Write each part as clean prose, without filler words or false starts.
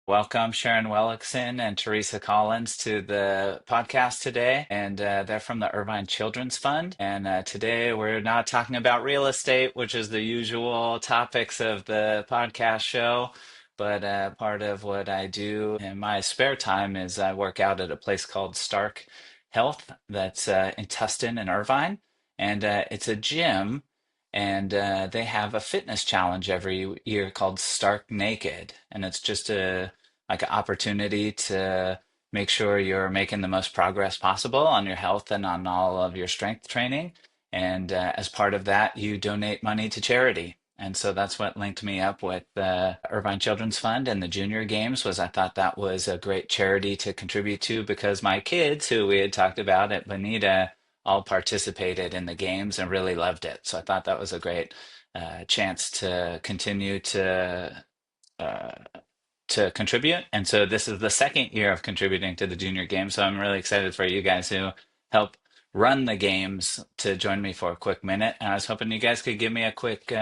Welcome Sharon Wellickson and Theresa Collins to the podcast today. And they're from the Irvine Children's Fund. And today we're not talking about real estate, which is the usual topics of the podcast show. But part of what I do in my spare time is I work out at a place called Stark Health that's in Tustin and Irvine. And it's a gym and they have a fitness challenge every year called Stark Naked, and it's just a like an opportunity to make sure you're making the most progress possible on your health and on all of your strength training. And as part of that, you donate money to charity. And so that's what linked me up with the Irvine Children's Fund and the Junior Games was I thought that was a great charity to contribute to because my kids, who we had talked about at Bonita, all participated in the games and really loved it. So I thought that was a great chance to continue uh, to contribute. And so this is the second year of contributing to the Junior Games. So I'm really excited for you guys who help run the games to join me for a quick minute. And I was hoping you guys could give me a quick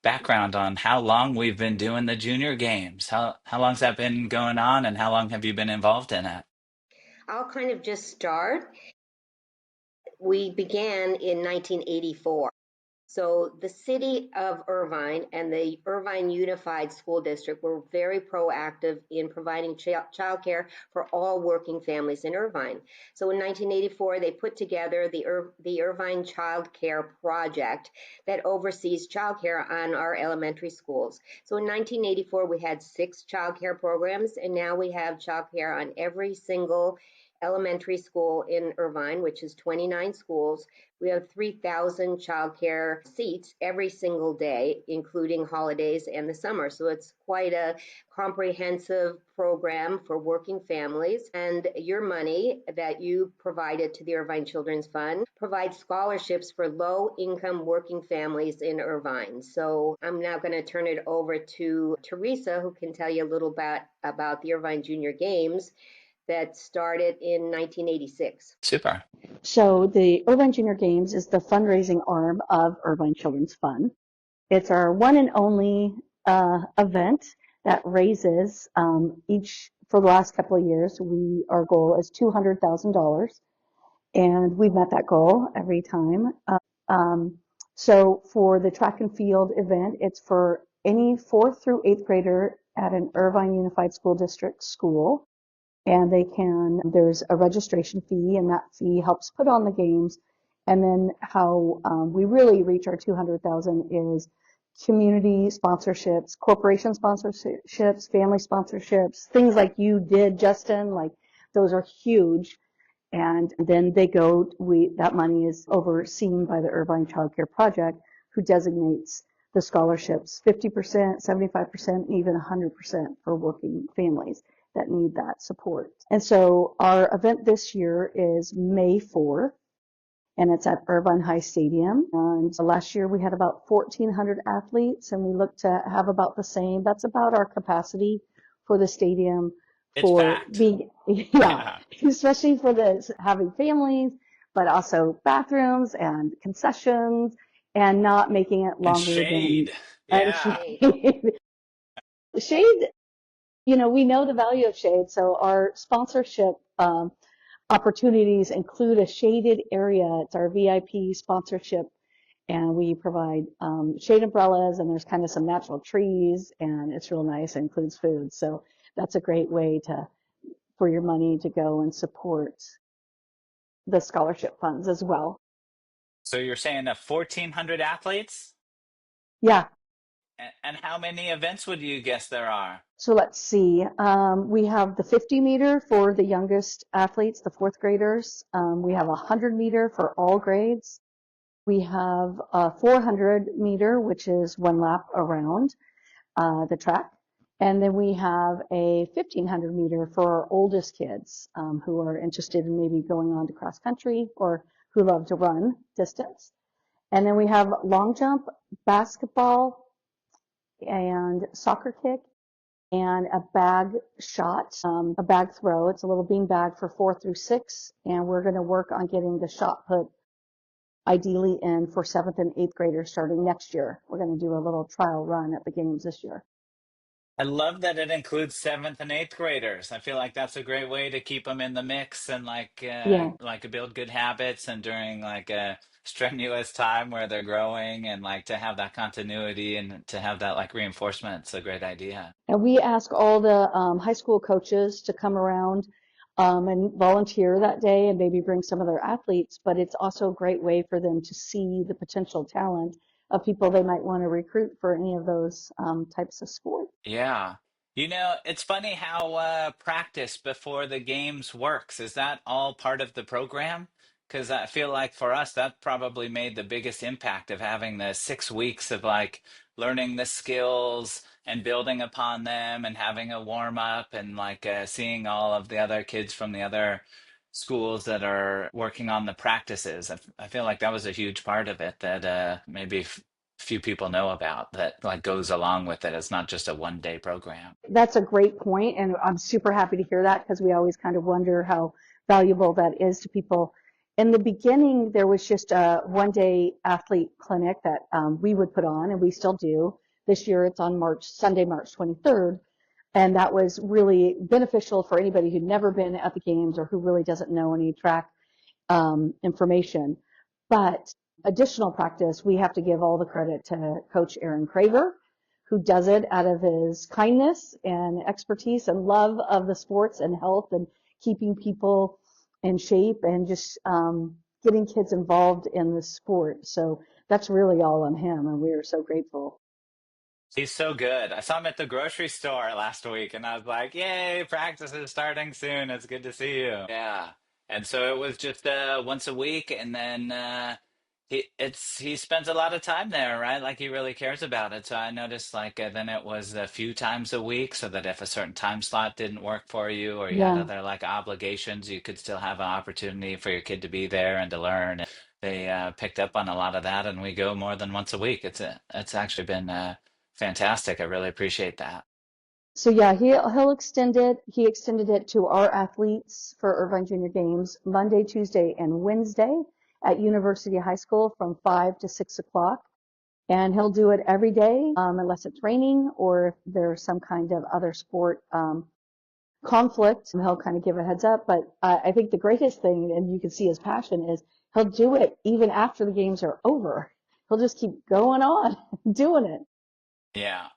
background on how long we've been doing the Junior Games. How long's that been going on, and how long have you been involved in it? I'll kind of just start. We began in 1984. So the city of Irvine and the Irvine Unified School District were very proactive in providing childcare for all working families in Irvine. So in 1984, they put together the Irvine Child Care Project that oversees childcare on our elementary schools. So in 1984, we had 6 childcare programs, and now we have childcare on every single elementary school in Irvine, which is 29 schools. We have 3,000 childcare seats every single day, including holidays and the summer. So it's quite a comprehensive program for working families. And your money that you provided to the Irvine Children's Fund provides scholarships for low income working families in Irvine. So I'm now going to turn it over to Theresa, who can tell you a little bit about the Irvine Junior Games that started in 1986. Super. So the Irvine Junior Games is the fundraising arm of Irvine Children's Fund. It's our one and only event that raises for the last couple of years. Our goal is $200,000, and we've met that goal every time. So for the track and field event, it's for any 4th through 8th grader at an Irvine Unified School District school. And there's a registration fee, and that fee helps put on the games. And then how we really reach our 200,000 is community sponsorships, corporation sponsorships, family sponsorships, things like you did, Justin, like those are huge. And then that money is overseen by the Irvine Child Care Project, who designates the scholarships 50%, 75%, and even 100% for working families that need that support. And so our event this year is May 4th, and it's at Irvine High Stadium. And last year we had about 1,400 athletes, and we look to have about the same. That's about our capacity for the stadium It's for packed. being, yeah, Yeah. especially for having families, but also bathrooms and concessions, and not making it And longer than, shade. and Yeah. shade, we know the value of shade, so our sponsorship opportunities include a shaded area. It's our VIP sponsorship, and we provide shade umbrellas, and there's kind of some natural trees, and it's real nice. It includes food, so that's a great way for your money to go and support the scholarship funds as well. So you're saying that 1,400 athletes? Yeah. And how many events would you guess there are? So let's see. We have the 50 meter for the youngest athletes, the 4th graders. We have a 100 meter for all grades. We have a 400 meter, which is 1 lap around the track. And then we have a 1,500 meter for our oldest kids who are interested in maybe going on to cross country or who love to run distance. And then we have long jump, basketball, and soccer kick, and a bag shot, a bag throw. It's a little bean bag for 4 through 6, and we're going to work on getting the shot put ideally in for 7th and 8th graders starting next year. We're going to do a little trial run at the games this year. I love that it includes seventh and eighth graders. I feel like that's a great way to keep them in the mix and Yeah. like build good habits and during like a strenuous time where they're growing and like to have that continuity and to have that like reinforcement. It's a great idea. And we ask all the high school coaches to come around and volunteer that day and maybe bring some of their athletes, but it's also a great way for them to see the potential talent of people they might want to recruit for any of those types of sports. Yeah. You know, it's funny how practice before the games works. Is that all part of the program? Because I feel like for us, that probably made the biggest impact of having the 6 weeks of like learning the skills and building upon them and having a warm up and like seeing all of the other kids from the other schools that are working on the practices. I feel like that was a huge part of it that maybe few people know about that like goes along with it. It's not just a 1 day program. That's a great point, and I'm super happy to hear that because we always kind of wonder how valuable that is to people. In the beginning, there was just a 1 day athlete clinic that we would put on, and we still do. This year, it's on Sunday, March 23rd, and that was really beneficial for anybody who'd never been at the games or who really doesn't know any track information. But additional practice, we have to give all the credit to Coach Aaron Craver, who does it out of his kindness and expertise and love of the sports and health and keeping people in shape and just getting kids involved in the sport. So that's really all on him, and we are so grateful. He's so good. I saw him at the grocery store last week and I was like, yay, practice is starting soon. It's good to see you. Yeah. And so it was just once a week and then he spends a lot of time there, right? Like he really cares about it. So I noticed like then it was a few times a week so that if a certain time slot didn't work for you or you had Yeah. other like obligations, you could still have an opportunity for your kid to be there and to learn. They picked up on a lot of that and we go more than once a week. It's actually been fantastic. I really appreciate that. So yeah, he'll extend it. He extended it to our athletes for Irvine Junior Games Monday, Tuesday, and Wednesday at University High School from 5 to 6 o'clock. And he'll do it every day unless it's raining or if there's some kind of other sport conflict. And he'll kind of give a heads up. But I think the greatest thing, and you can see his passion, is he'll do it even after the games are over. He'll just keep going on doing it. Yeah.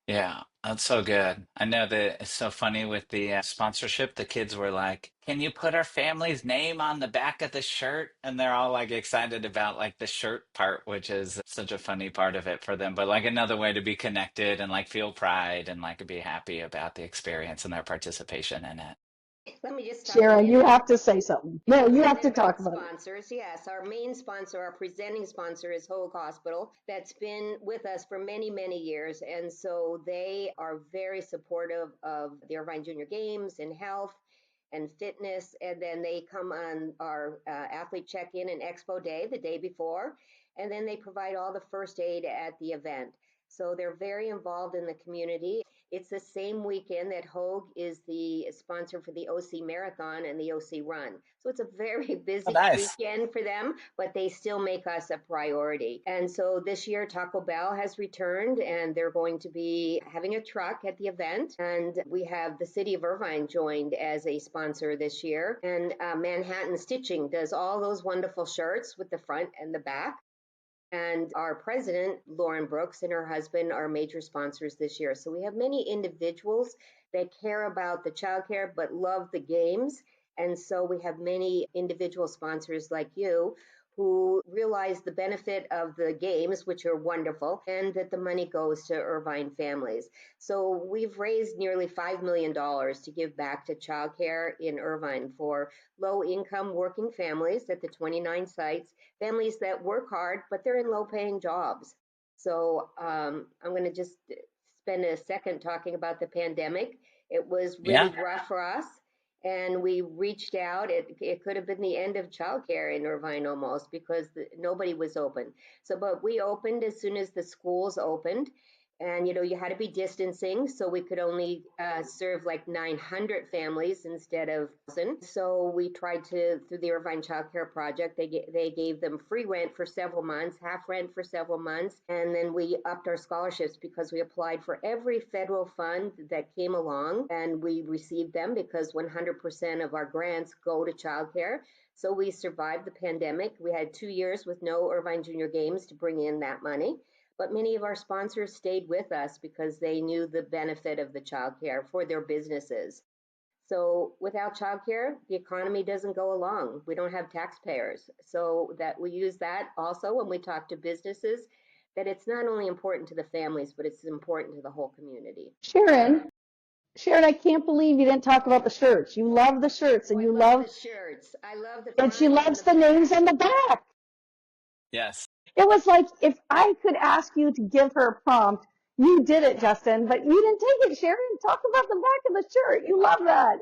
Yeah. That's so good. I know that it's so funny with the sponsorship. The kids were like, "Can you put our family's name on the back of the shirt?" And they're all like excited about like the shirt part, which is such a funny part of it for them. But like another way to be connected and like feel pride and like be happy about the experience and their participation in it. Let me just stop in Sharon, and you have to say something. No, you have to talk about about it. sponsors. Yes, our main sponsor, our presenting sponsor is Hoag Hospital. That's been with us for many, many years. And so they are very supportive of the Irvine Junior Games and health and fitness. And then they come on our athlete check-in and Expo day, the day before. And then they provide all the first aid at the event. So they're very involved in the community. It's the same weekend that Hoag is the sponsor for the OC Marathon and the OC Run. So it's a very Oh, busy nice. weekend for them, but they still make us a priority. And so this year, Taco Bell has returned and they're going to be having a truck at the event. And we have the city of Irvine joined as a sponsor this year. And Manhattan Stitching does all those wonderful shirts with the front and the back. And our president, Lauren Brooks, and her husband are major sponsors this year. So we have many individuals that care about the childcare but love the games. And so we have many individual sponsors like you who realize the benefit of the games, which are wonderful, and that the money goes to Irvine families. So we've raised nearly $5 million to give back to childcare in Irvine for low income working families at the 29 sites, families that work hard, but they're in low paying jobs. So I'm going to just spend a second talking about the pandemic. It was really Yeah. rough for us. And we reached out. It could have been the end of childcare in Irvine almost because nobody was open. So, but we opened as soon as the schools opened. And you had to be distancing, so we could only serve like 900 families instead of 1,000. So we tried to, through the Irvine Child Care Project, they gave them free rent for several months, half rent for several months, and then we upped our scholarships because we applied for every federal fund that came along, and we received them because 100% of our grants go to childcare. So we survived the pandemic. We had 2 years with no Irvine Junior Games to bring in that money. But many of our sponsors stayed with us because they knew the benefit of the childcare for their businesses. So without childcare, the economy doesn't go along. We don't have taxpayers. So that we use that also when we talk to businesses, that it's not only important to the families, but it's important to the whole community. Sharon, I can't believe you didn't talk about the shirts. You love the shirts, Oh, and I you love love, the shirts. I love the and she front and loves the the names back. on the back. Yes. It was like if I could ask you to give her a prompt, you did it, Justin, but you didn't take it, Sharon. Talk about the back of the shirt. You love that.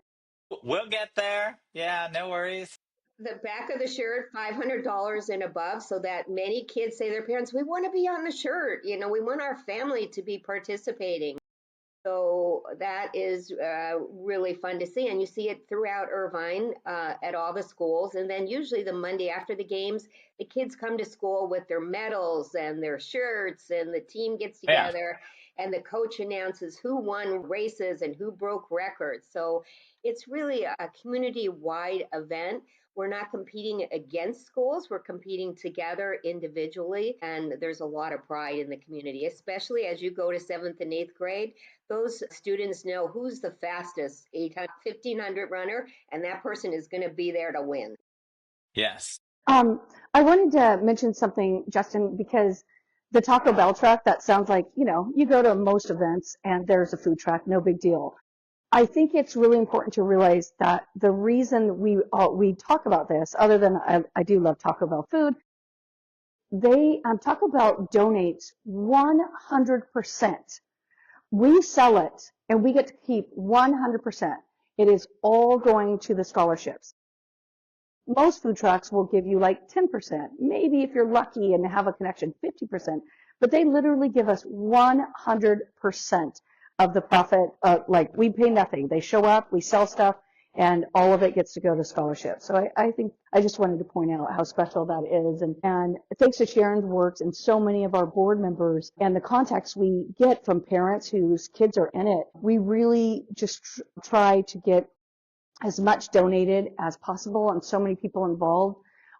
We'll get there. Yeah, no worries. The back of the shirt, $500 and above, so that many kids say to their parents, we want to be on the shirt. We want our family to be participating. So that is really fun to see. And you see it throughout Irvine at all the schools. And then usually the Monday after the games, the kids come to school with their medals and their shirts, and the team gets Yeah. together and the coach announces who won races and who broke records. So it's really a community wide event. We're not competing against schools, we're competing together individually. And there's a lot of pride in the community, especially as you go to seventh and eighth grade. Those students know who's the fastest 800, 1500 runner, and that person is going to be there to win. Yes. Um, I wanted to mention something, Justin, because the Taco Bell truck, that sounds like, you go to most events and there's a food truck, no big deal. I think it's really important to realize that the reason we talk about this, other than I do love Taco Bell food, Taco Bell donates 100%. We sell it and we get to keep 100%. It is all going to the scholarships. Most food trucks will give you like 10%, maybe if you're lucky and have a connection, 50%, but they literally give us 100% of the profit. Like we pay nothing. They show up, we sell stuff, and all of it gets to go to scholarships. So I think I just wanted to point out how special that is. And thanks to Sharon's works and so many of our board members and the contacts we get from parents whose kids are in it, we really just try to get as much donated as possible and so many people involved.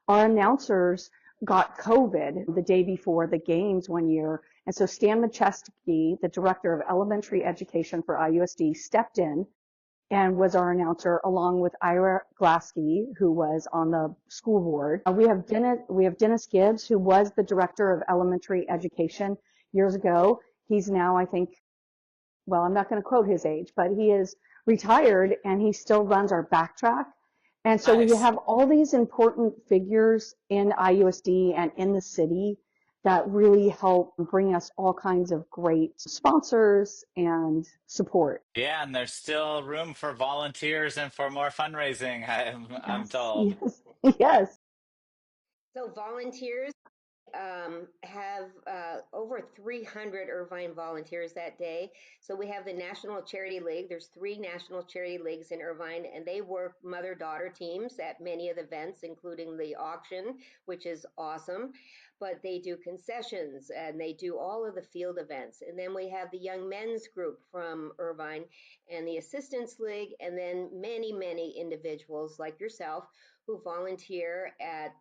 Our announcers got COVID the day before the games one year. And so Stan Machesky, the director of elementary education for IUSD, stepped in and was our announcer along with Ira Glaske, who was on the school board. We have Dennis Gibbs, who was the director of elementary education years ago. He's now, I think, well, I'm not going to quote his age, but he is retired and he still runs our backtrack. And so we Nice. have all these important figures in IUSD and in the city that really help bring us all kinds of great sponsors and support. Yeah, and there's still room for volunteers and for more fundraising, I'm Yes, told. yes, yes. So volunteers have over 300 Irvine volunteers that day. So we have the National Charity League. There's 3 national charity leagues in Irvine, and they work mother-daughter teams at many of the events, including the auction, which is awesome. But they do concessions and they do all of the field events. And then we have the Young Men's Group from Irvine and the Assistance League, and then many, many individuals like yourself who volunteer at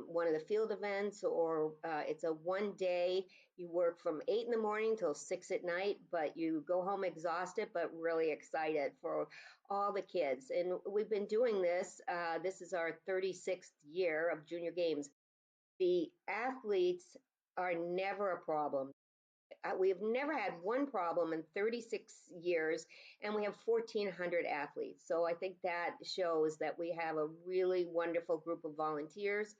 one of the field events, or it's a one day. You work from 8 in the morning till 6 at night, but you go home exhausted, but really excited for all the kids. And we've been doing this. This is our 36th year of Junior Games. The athletes are never a problem. We have never had one problem in 36 years, and we have 1,400 athletes. So I think that shows that we have a really wonderful group of volunteers.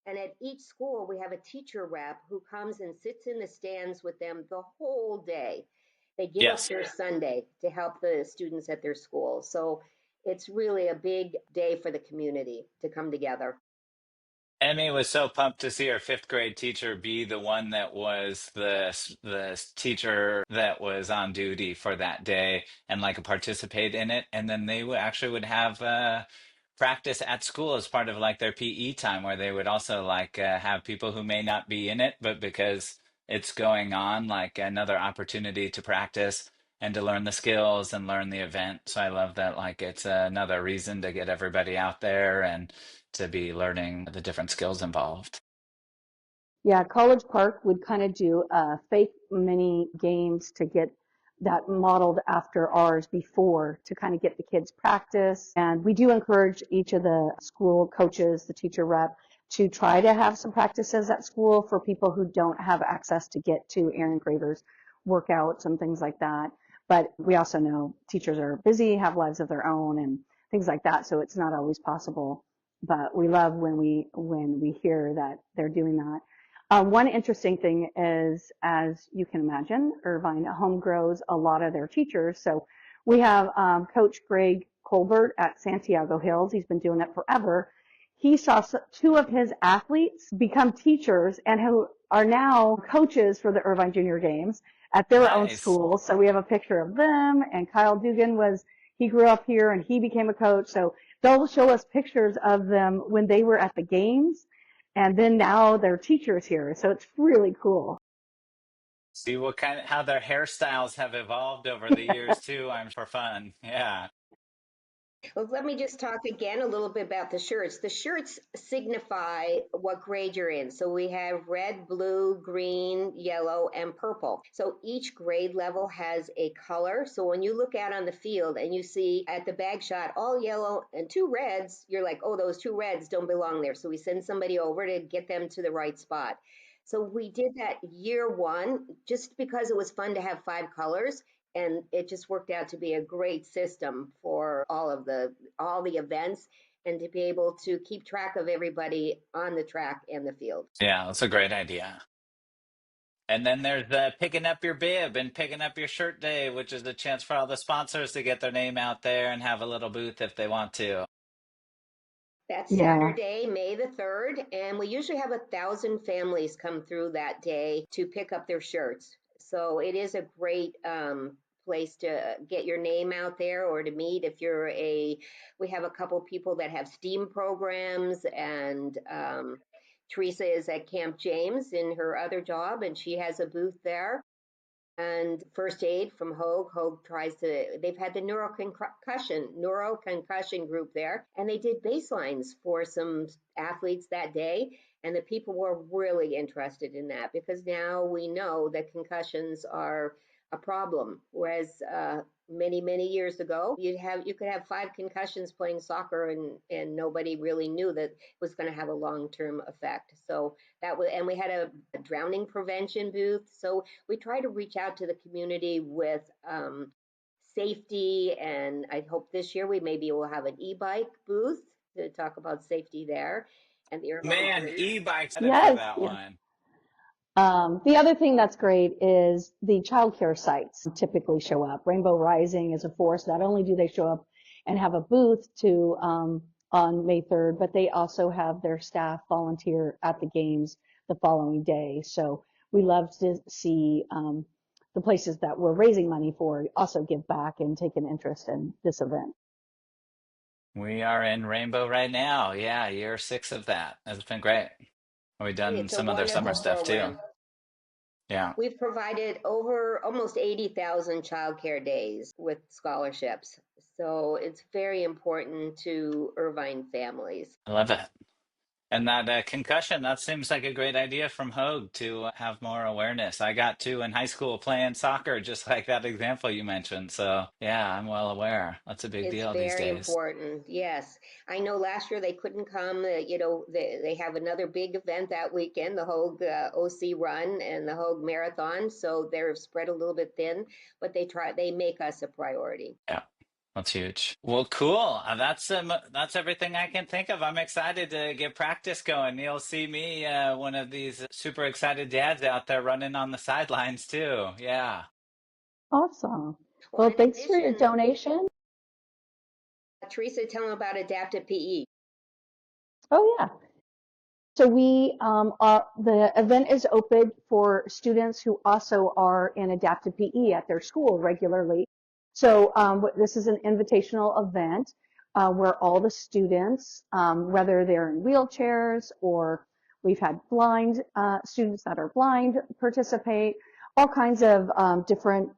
And at each school, we have a teacher rep who comes and sits in the stands with them the whole day. They give up Yes. their Sunday to help the students at their school. So it's really a big day for the community to come together. Emmy was so pumped to see her fifth grade teacher be the one that was the teacher that was on duty for that day and like participate in it. And then they actually would have practice at school as part of like their PE time, where they would also like have people who may not be in it, but because it's going on, like another opportunity to practice and to learn the skills and learn the event. So I love that, like it's another reason to get everybody out there and to be learning the different skills involved. Yeah, College Park would kind of do fake mini games to get that modeled after ours before to kind of get the kids practice. And we do encourage each of the school coaches, the teacher rep, to try to have some practices at school for people who don't have access to get to Aaron Craver's workouts and things like that. But we also know teachers are busy, have lives of their own and things like that, so it's not always possible. But we love when we hear that they're doing that. One interesting thing is, as you can imagine, Irvine home grows a lot of their teachers. So we have Coach Greg Colbert at Santiago Hills. He's been doing it forever. He saw two of his athletes become teachers and who are now coaches for the Irvine Junior Games at their own Nice. schools. So we have a picture of them, and Kyle Dugan he grew up here and he became a coach. So they'll show us pictures of them when they were at the games. And then now they're teachers here, so it's really cool. See what kind of how their hairstyles have evolved over the years too. I'm for fun. Yeah. Well, let me just talk again a little bit about the shirts. The shirts signify what grade you're in. So we have red, blue, green, yellow, and purple. So each grade level has a color. So when you look out on the field and you see at the bag shot all yellow and two reds, you're like, oh, those two reds don't belong there. So we send somebody over to get them to the right spot. So we did that year one just because it was fun to have five colors, and it just worked out to be a great system for all the events and to be able to keep track of everybody on the track and the field. Yeah, that's a great idea. And then there's the picking up your bib and picking up your shirt day, which is a chance for all the sponsors to get their name out there and have a little booth if they want to. That's Yeah, Saturday, May the 3rd, and we usually have 1,000 families come through that day to pick up their shirts. So it is a great place to get your name out there or to meet if you're we have a couple people that have STEAM programs, and Theresa is at Camp James in her other job, and she has a booth there. And first aid from Hogue. Hogue they've had the neuroconcussion group there, and they did baselines for some athletes that day. And the people were really interested in that because now we know that concussions are a problem. Whereas many years ago, you could have five concussions playing soccer, and nobody really knew that it was going to have a long-term effect. So and we had a drowning prevention booth. So we try to reach out to the community with safety, and I hope this year we maybe will have an e-bike booth to talk about safety there, and the Irvine Man, Bridge. e-bikes headed for yes, that yeah. one. The other thing that's great is the childcare sites typically show up. Rainbow Rising is a force. Not only do they show up and have a booth on May 3rd, but they also have their staff volunteer at the games the following day. So we love to see the places that we're raising money for also give back and take an interest in this event. We are in Rainbow right now. Yeah, year 6 of that. It's been great. We've done It's a some other summer wonderful stuff too. program. Yeah. We've provided over almost 80,000 childcare days with scholarships. So it's very important to Irvine families. I love it. And that concussion, that seems like a great idea from Hogue to have more awareness. I got two in high school playing soccer, just like that example you mentioned. So, yeah, I'm well aware. That's a big It's deal these very days. important. Yes. I know last year they couldn't come. They have another big event that weekend, the Hogue OC Run and the Hogue Marathon. So they're spread a little bit thin, but they make us a priority. Yeah. That's huge. Well, cool. That's everything I can think of. I'm excited to get practice going. You'll see me, one of these super excited dads out there running on the sidelines too. Yeah. Awesome. Well, Well, in thanks for your addition, donation. Teresa, tell them about adaptive PE. Oh, yeah. So the event is open for students who also are in adapted PE at their school regularly. So this is an invitational event where all the students, whether they're in wheelchairs or we've had blind students that are blind participate, all kinds of different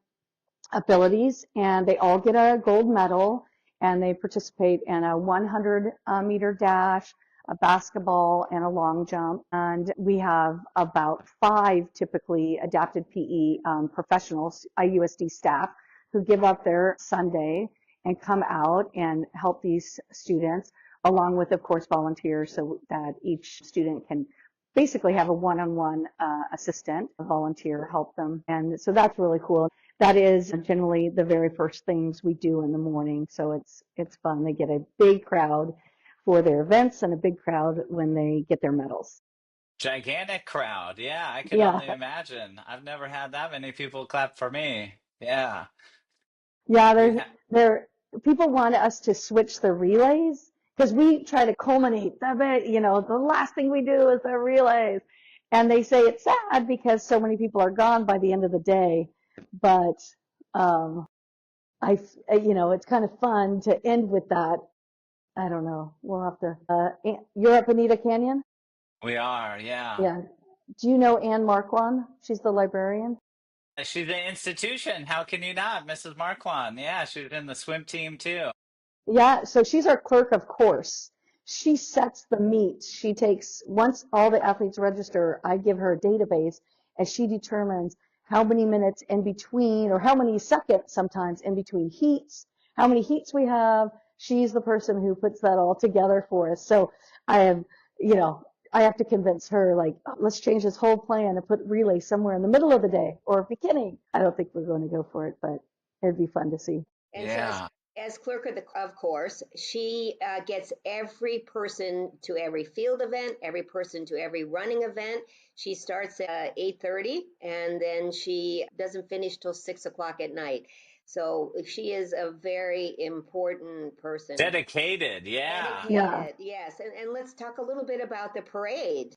abilities, and they all get a gold medal, and they participate in a 100-meter dash, a basketball, and a long jump. And we have about 5 typically adapted PE professionals, IUSD staff, who give up their Sunday and come out and help these students, along with, of course, volunteers, so that each student can basically have a one-on-one assistant, a volunteer help them. And so that's really cool. That is generally the very first things we do in the morning. So it's fun. They get a big crowd for their events and a big crowd when they get their medals. Gigantic crowd. Yeah, I can Yeah. only imagine. I've never had that many people clap for me. Yeah. Yeah, We there's ha there people want us to switch the relays because we try to culminate the last thing we do is the relays. And they say it's sad because so many people are gone by the end of the day. But um it's kind of fun to end with that. I don't know. We'll have to. You're up Anita Canyon? we are, yeah. Yeah. Do you know Ann Marquand? She's the librarian. She's an institution. How can you not, Mrs. Marquand? Yeah, she was in the swim team too. Yeah, so she's our clerk of course. She sets the meets. She takes, once all the athletes register, I give her a database and she determines how many minutes in between or how many seconds sometimes in between heats, how many heats we have. She's the person who puts that all together for us. So I am, you know, I have to convince her, like, "Oh, let's change this whole plan and put relay somewhere in the middle of the day or beginning." I don't think we're going to go for it, but it'd be fun to see. And so Yeah. as clerk of course, she gets every person to every field event, every person to every running event. She starts at 8:30 and then she doesn't finish till 6 o'clock at night. So she is a very important person. Dedicated, yeah. Yeah. Dedicated, yes. And let's talk a little bit about the parade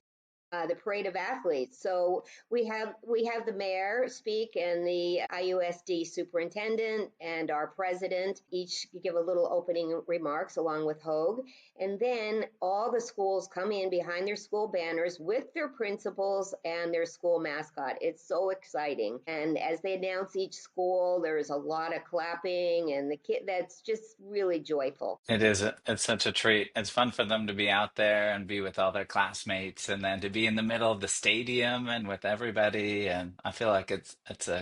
of athletes. So we have the mayor speak and the IUSD superintendent and our president each give a little opening remarks along with Hogue. And then all the schools come in behind their school banners with their principals and their school mascot. It's so exciting. And as they announce each school, there's a lot of clapping and the kid that's just really joyful. It is. It's such a treat. It's fun for them to be out there and be with all their classmates, and then to be in the middle of the stadium and with everybody. And I feel like it's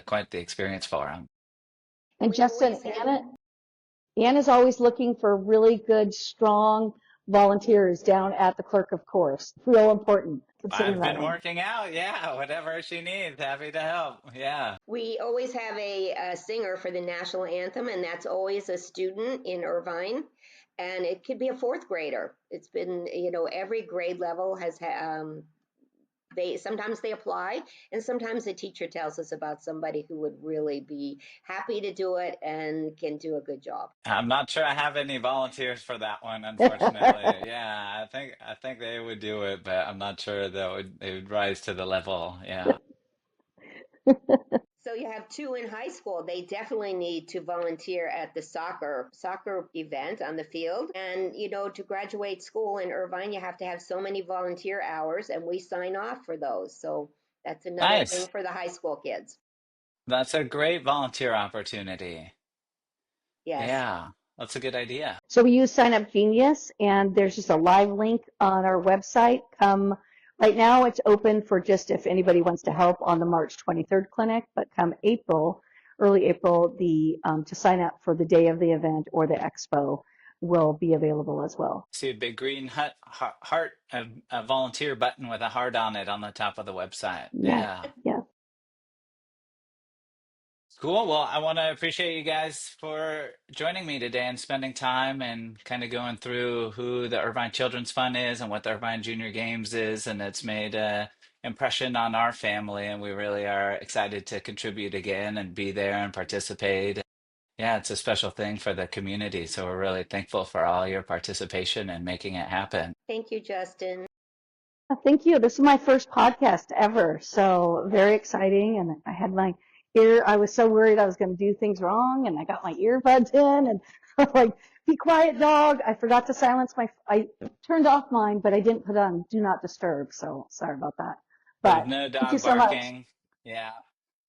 quite the experience for them. And We Justin, always have Anna's always looking for really good, strong volunteers down at the clerk of course. Real important. Consider I've that been one. working out. Yeah, whatever she needs, happy to help. Yeah. We always have a singer for the national anthem, and that's always a student in Irvine. And it could be a fourth grader. It's been, every grade level they sometimes they apply, and sometimes the teacher tells us about somebody who would really be happy to do it and can do a good job. I'm not sure I have any volunteers for that one, unfortunately. Yeah, I think they would do it, but I'm not sure they would rise to the level. Yeah. So you have two in high school. They definitely need to volunteer at the soccer event on the field. And to graduate school in Irvine, you have to have so many volunteer hours, and we sign off for those. So that's another thing Nice. for the high school kids. That's a great volunteer opportunity. Yes. Yeah, that's a good idea. So we use Sign Up Genius, and there's just a live link on our website. Right now it's open for just if anybody wants to help on the March 23rd clinic, but come April, early April, to sign up for the day of the event or the expo will be available as well. See a big green heart, a volunteer button with a heart on it on the top of the website. Yeah, Yeah. yeah. Cool. Well, I want to appreciate you guys for joining me today and spending time and kind of going through who the Irvine Children's Fund is and what the Irvine Junior Games is. And it's made a impression on our family, and we really are excited to contribute again and be there and participate. Yeah, it's a special thing for the community. So we're really thankful for all your participation and making it happen. Thank you, Justin. Thank you. This is my first podcast ever, so very exciting. And I had my I was so worried I was going to do things wrong, and I got my earbuds in, and I'm like, be quiet, dog. I forgot to silence I turned off mine, but I didn't put on do not disturb, so sorry about that. There's But no thank you dog so much. barking. Yeah.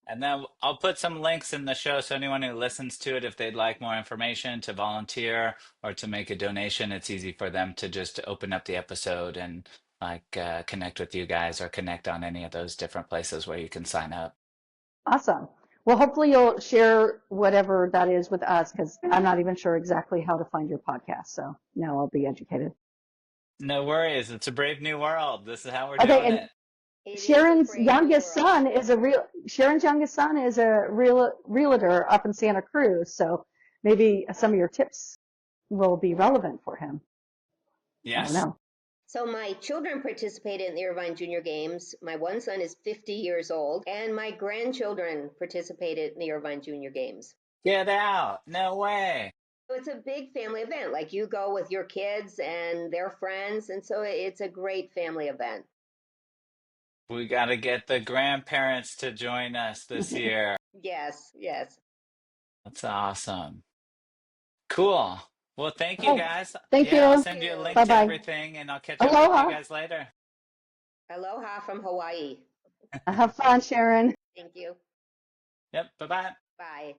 And then I'll put some links in the show so anyone who listens to it, if they'd like more information to volunteer or to make a donation, it's easy for them to just open up the episode and connect with you guys or connect on any of those different places where you can sign up. Awesome. Well, hopefully you'll share whatever that is with us, because I'm not even sure exactly how to find your podcast. So now I'll be educated. No worries. It's a brave new world. This is how we're Okay, doing and it. It is a Sharon's brave new youngest world. son is a realtor up in Santa Cruz. So maybe some of your tips will be relevant for him. I don't Yes. know. So my children participated in the Irvine Junior Games. My one son is 50 years old, and my grandchildren participated in the Irvine Junior Games. Get out. No way. So it's a big family event. Like you go with your kids and their friends, and so it's a great family event. We got to get the grandparents to join us this year. Yes, yes. That's awesome. Cool. Well, thank you Okay. guys. Thank Yeah, I'll you. send you a link Bye to bye. everything and I'll catch up with you Aloha. guys later. Aloha from Hawaii. Have fun, Sharon. Thank you. Yep. Bye bye. Bye.